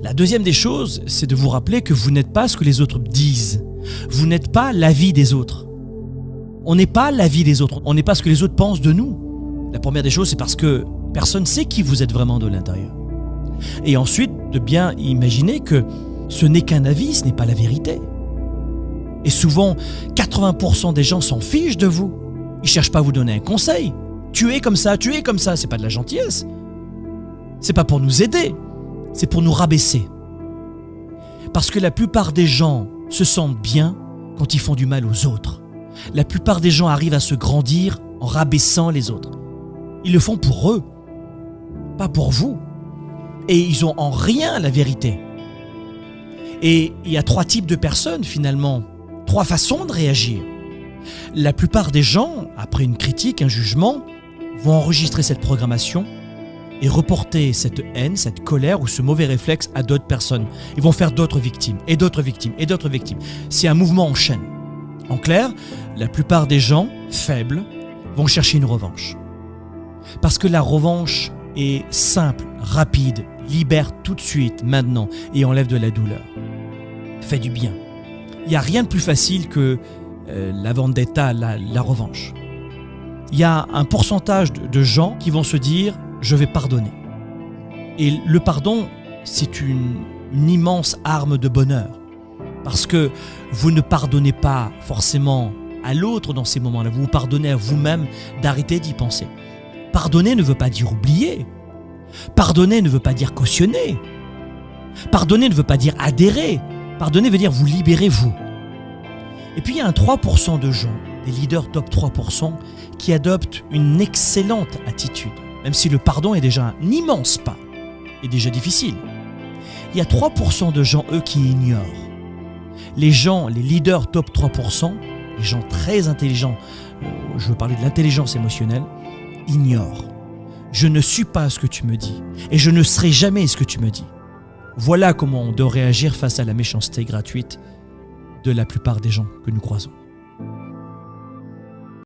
La deuxième des choses, c'est de vous rappeler que vous n'êtes pas ce que les autres disent. Vous n'êtes pas l'avis des autres. On n'est pas l'avis des autres. On n'est pas ce que les autres pensent de nous. La première des choses, c'est parce que personne ne sait qui vous êtes vraiment de l'intérieur. Et ensuite, de bien imaginer que ce n'est qu'un avis, ce n'est pas la vérité. Et souvent, 80% des gens s'en fichent de vous. Ils ne cherchent pas à vous donner un conseil. Tu es comme ça, c'est pas de la gentillesse. C'est pas pour nous aider, c'est pour nous rabaisser. Parce que la plupart des gens se sentent bien quand ils font du mal aux autres. La plupart des gens arrivent à se grandir en rabaissant les autres. Ils le font pour eux, pas pour vous. Et ils ont en rien la vérité. Et il y a 3 types de personnes finalement, 3 façons de réagir. La plupart des gens, après une critique, un jugement, vont enregistrer cette programmation et reporter cette haine, cette colère ou ce mauvais réflexe à d'autres personnes. Ils vont faire d'autres victimes, et d'autres victimes, et d'autres victimes. C'est un mouvement en chaîne. En clair, la plupart des gens faibles vont chercher une revanche. Parce que la revanche est simple, rapide, libère tout de suite, maintenant, et enlève de la douleur. Fait du bien. Il n'y a rien de plus facile que la vendetta, la revanche. Il y a un pourcentage de gens qui vont se dire « je vais pardonner ». Et le pardon, c'est une immense arme de bonheur. Parce que vous ne pardonnez pas forcément à l'autre dans ces moments-là. Vous vous pardonnez à vous-même d'arrêter d'y penser. Pardonner ne veut pas dire oublier. Pardonner ne veut pas dire cautionner. Pardonner ne veut pas dire adhérer. Pardonner veut dire vous libérer vous. Et puis il y a un 3% de gens, des leaders top 3%, qui adoptent une excellente attitude. Même si le pardon est déjà un immense pas, est déjà difficile. Il y a 3% de gens, eux, qui ignorent. Les gens, les leaders top 3%, les gens très intelligents, je veux parler de l'intelligence émotionnelle, ignorent. Je ne suis pas ce que tu me dis et je ne serai jamais ce que tu me dis. Voilà comment on doit réagir face à la méchanceté gratuite de la plupart des gens que nous croisons.